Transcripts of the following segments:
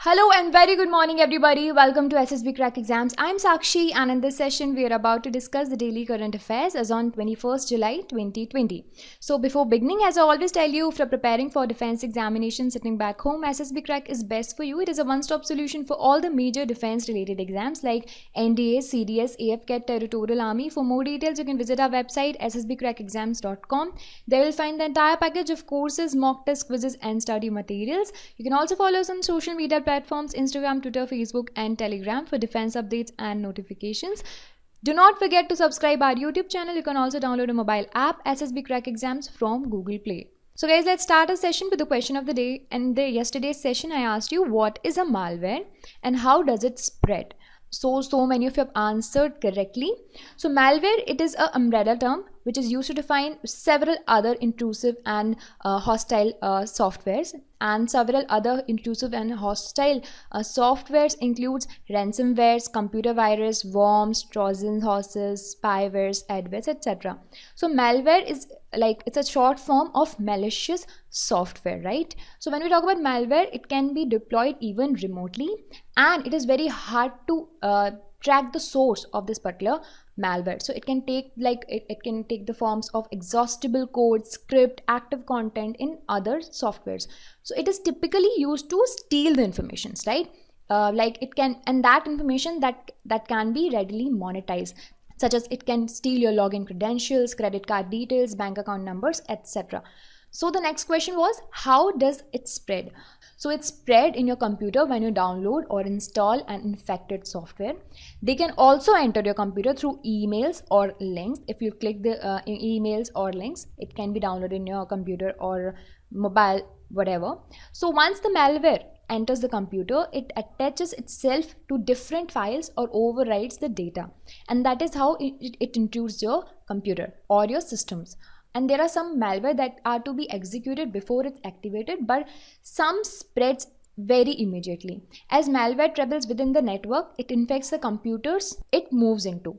Hello and very good morning everybody. Welcome to SSB Crack Exams. I'm Sakshi and in this session we are about to discuss the daily current affairs as on 21st July 2020. So before beginning, as I always tell you, if you're preparing for defense examination sitting back home, SSB Crack is best for you. It is a one-stop solution for all the major defense related exams like NDA, CDS, AFCAT, Territorial Army. For more details, you can visit our website ssbcrackexams.com. There you'll find the entire package of courses, mock test quizzes and study materials. You can also follow us on social media platforms Instagram, Twitter, Facebook and Telegram for defense updates and notifications. Do not forget to subscribe our YouTube channel. You can also download a mobile app SSB Crack Exams from Google Play. So guys, let's start a session with the question of the day. In the yesterday's session, I asked you what is a malware and how does it spread? So many of you have answered correctly. So malware, it is an umbrella term which is used to define several other intrusive and hostile softwares, and several other intrusive and hostile softwares includes ransomwares, computer virus, worms, Trojan horses, spywares, adwares, etc. So malware is like, it's a short form of malicious software, right? So when we talk about malware, it can be deployed even remotely, and it is very hard to track the source of this particular malware. So it can take it can take the forms of exhaustible code, script, active content in other softwares. So it is typically used to steal the information, right? It can, and that information that can be readily monetized, such as it can steal your login credentials, credit card details, bank account numbers, etc. So the next question was, how does it spread? So it's spread in your computer when you download or install an infected software. They can also enter your computer through emails or links. If you click the emails or links, it can be downloaded in your computer or mobile, whatever. So once the malware enters the computer, it attaches itself to different files or overrides the data. And that is how it intrudes your computer or your systems. And there are some malware that are to be executed before it's activated, but some spreads very immediately. As malware travels within the network, it infects the computers it moves into.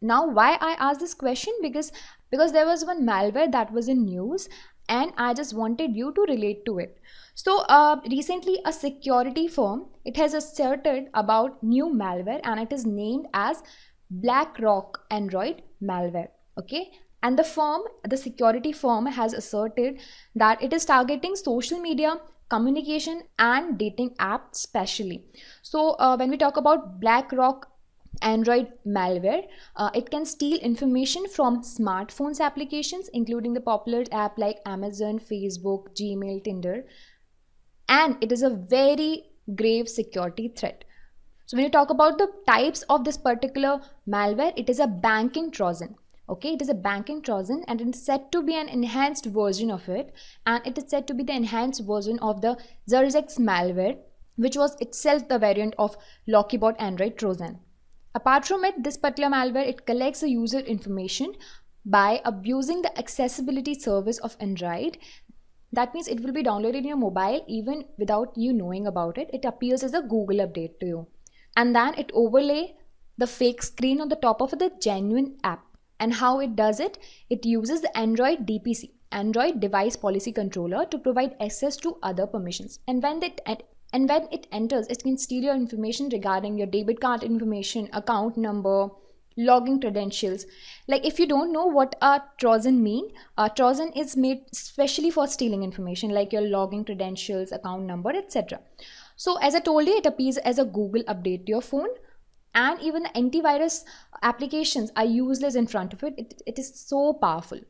Now, why I asked this question? Because there was one malware that was in news and I just wanted you to relate to it. So recently a security firm, it has asserted about new malware and it is named as BlackRock Android malware. Okay. And the security firm has asserted that it is targeting social media, communication and dating apps specially. So when we talk about BlackRock Android malware, it can steal information from smartphones applications, including the popular app like Amazon, Facebook, Gmail, Tinder. And it is a very grave security threat. So when you talk about the types of this particular malware, it is a banking Trojan. Okay, it is a banking Trojan and it is said to be an enhanced version of it, and it is said to be the enhanced version of the Xerxes malware, which was itself the variant of Lockybot Android Trojan. Apart from it, this particular malware, it collects the user information by abusing the accessibility service of Android. That means it will be downloaded in your mobile even without you knowing about it. It appears as a Google update to you. And then it overlay the fake screen on the top of the genuine app. And how it does it? It uses the Android DPC, Android Device Policy Controller, to provide access to other permissions. And when it enters, it can steal your information regarding your debit card information, account number, login credentials. Like, if you don't know what a Trojan mean, a Trojan is made specially for stealing information like your login credentials, account number, etc. So as I told you, it appears as a Google update to your phone. And even the antivirus applications are useless in front of it. It is so powerful.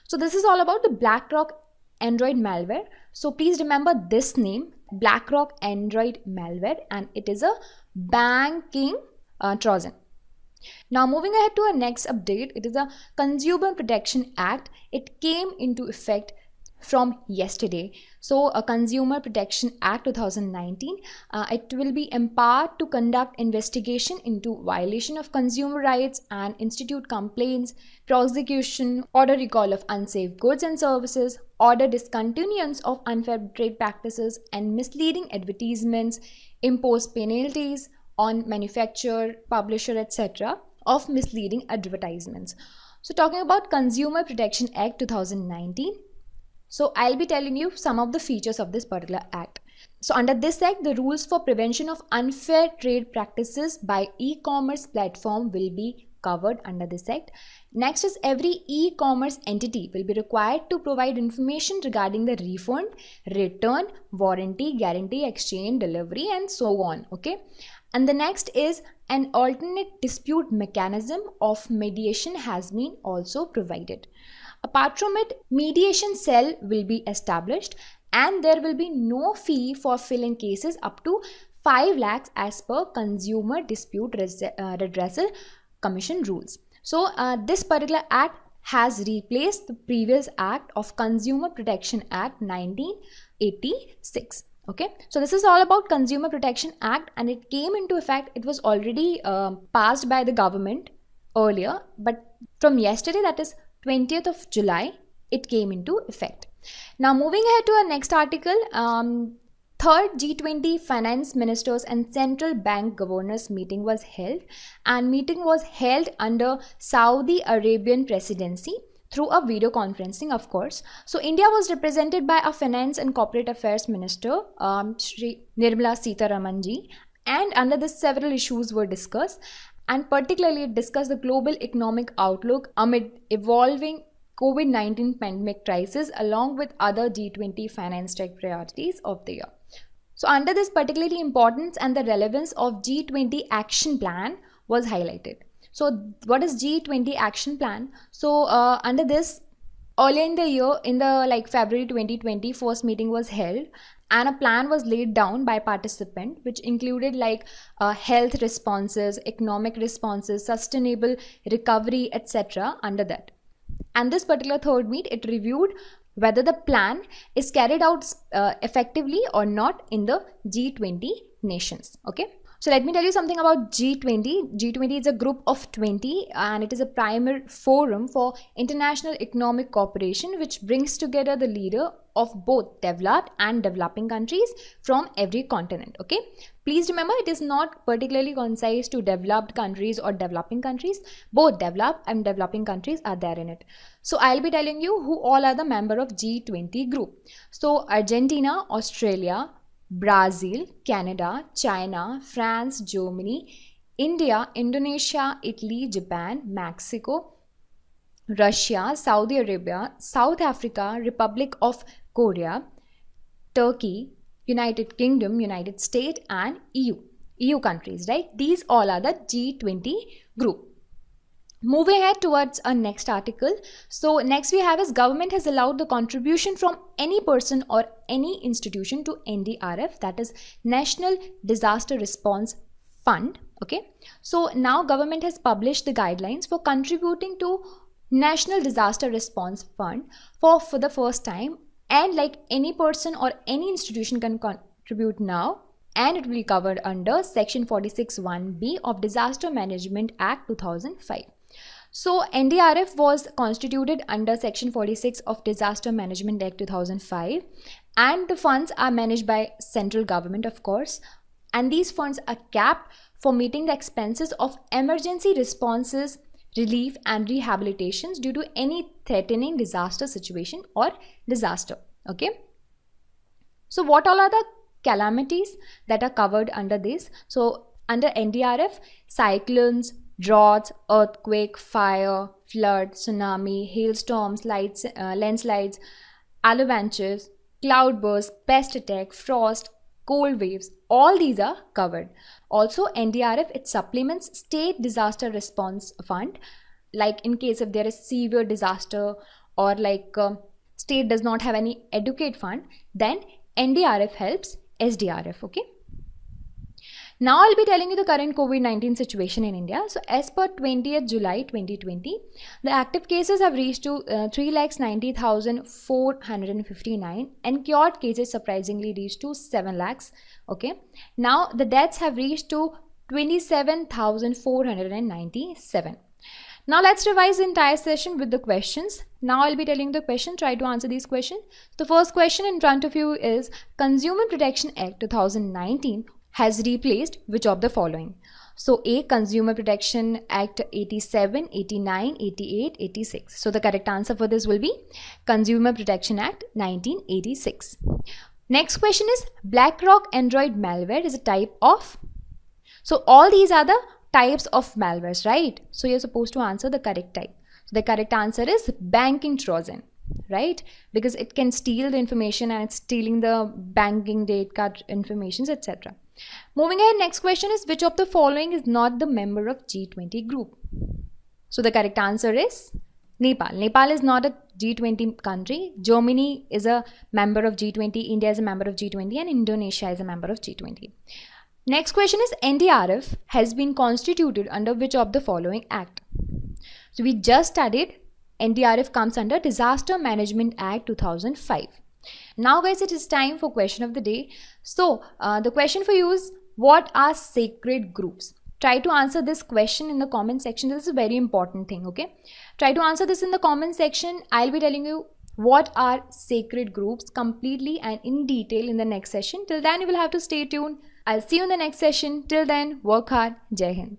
So this is all about the BlackRock Android malware. So please remember this name, BlackRock Android malware, and it is a banking Trojan. Now moving ahead to our next update, it is a Consumer Protection Act. It came into effect from yesterday. So a Consumer Protection Act 2019, it will be empowered to conduct investigation into violation of consumer rights and institute complaints, prosecution, order recall of unsafe goods and services, order discontinuance of unfair trade practices and misleading advertisements, impose penalties on manufacturer, publisher, etc. of misleading advertisements. So talking about Consumer Protection Act 2019, so I'll be telling you some of the features of this particular act. So under this act, the rules for prevention of unfair trade practices by e-commerce platform will be covered under this act. Next is every e-commerce entity will be required to provide information regarding the refund, return, warranty, guarantee, exchange, delivery, and so on. Okay. And the next is an alternate dispute mechanism of mediation has been also provided. Apart from it, mediation cell will be established and there will be no fee for filing cases up to 5 lakhs as per Consumer Dispute Redressal Commission rules. So this particular act has replaced the previous act of Consumer Protection Act 1986. Okay, so this is all about Consumer Protection Act and it came into effect. It was already passed by the government earlier, but from yesterday, that is 20th of July, it came into effect. Now moving ahead to our next article, third G20 finance ministers and central bank governors meeting was held, and meeting was held under Saudi Arabian presidency through a video conferencing, of course. So India was represented by a finance and corporate affairs minister, Shri Nirmala Sitharaman ji, and under this several issues were discussed, and particularly discussed the global economic outlook amid evolving COVID-19 pandemic crisis along with other G20 finance tech priorities of the year. So under this particularly importance and the relevance of G20 action plan was highlighted. So what is G20 action plan? So under this, earlier in the year, in the February 2020, first meeting was held and a plan was laid down by participant which included health responses, economic responses, sustainable recovery, etc. under that. And this particular third meet, it reviewed whether the plan is carried out effectively or not in the G20 nations. Okay. So let me tell you something about G20. G20 is a group of 20 and it is a primary forum for international economic cooperation which brings together the leader of both developed and developing countries from every continent. Okay. Please remember, it is not particularly concise to developed countries or developing countries. Both developed and developing countries are there in it. So I'll be telling you who all are the member of G20 group. So Argentina, Australia, Brazil, Canada, China, France, Germany, India, Indonesia, Italy, Japan, Mexico, Russia, Saudi Arabia, South Africa, Republic of Korea, Turkey, United Kingdom, United States, and EU countries, right? These all are the G20 group. Moving ahead towards our next article. So next we have is government has allowed the contribution from any person or any institution to NDRF, that is National Disaster Response Fund. Okay. So now government has published the guidelines for contributing to National Disaster Response Fund for the first time, and any person or any institution can contribute now, and it will be covered under Section 46(1)(b) of Disaster Management Act 2005. So NDRF was constituted under Section 46 of Disaster Management Act 2005, and the funds are managed by central government, of course, and these funds are capped for meeting the expenses of emergency responses, relief and rehabilitations due to any threatening disaster situation or disaster. Okay. So what all are the calamities that are covered under this? So under NDRF, cyclones, droughts, earthquake, fire, flood, tsunami, hailstorms, landslides, avalanches, cloudbursts, pest attack, frost, cold waves, all these are covered. Also NDRF, it supplements state disaster response fund, in case if there is severe disaster or state does not have any adequate fund, then NDRF helps SDRF. Okay. Now I'll be telling you the current COVID-19 situation in India. So as per 20th July 2020, the active cases have reached to 3,90,459 and cured cases surprisingly reached to 7 lakhs. Okay. Now the deaths have reached to 27,497. Now let's revise the entire session with the questions. Now I'll be telling the question. Try to answer these questions. The first question in front of you is Consumer Protection Act 2019 has replaced which of the following? So A, Consumer Protection Act 87, 89, 88, 86. So the correct answer for this will be Consumer Protection Act 1986. Next question is BlackRock Android malware is a type of. So all these are the types of malwares, right? So you're supposed to answer the correct type. So the correct answer is banking Trojan, right? Because it can steal the information and it's stealing the banking date card informations, etc. Moving ahead, next question is which of the following is not the member of G20 group? So the correct answer is Nepal. Nepal is not a G20 country. Germany is a member of G20, India is a member of G20, and Indonesia is a member of G20. Next question is NDRF has been constituted under which of the following act? So we just studied NDRF comes under Disaster Management Act 2005. Now guys, it is time for question of the day. So the question for you is, what are sacred groups? Try to answer this question in the comment section. This is a very important thing, okay? Try to answer this in the comment section. I'll be telling you what are sacred groups completely and in detail in the next session. Till then, you will have to stay tuned. I'll see you in the next session. Till then, work hard. Jai Hind.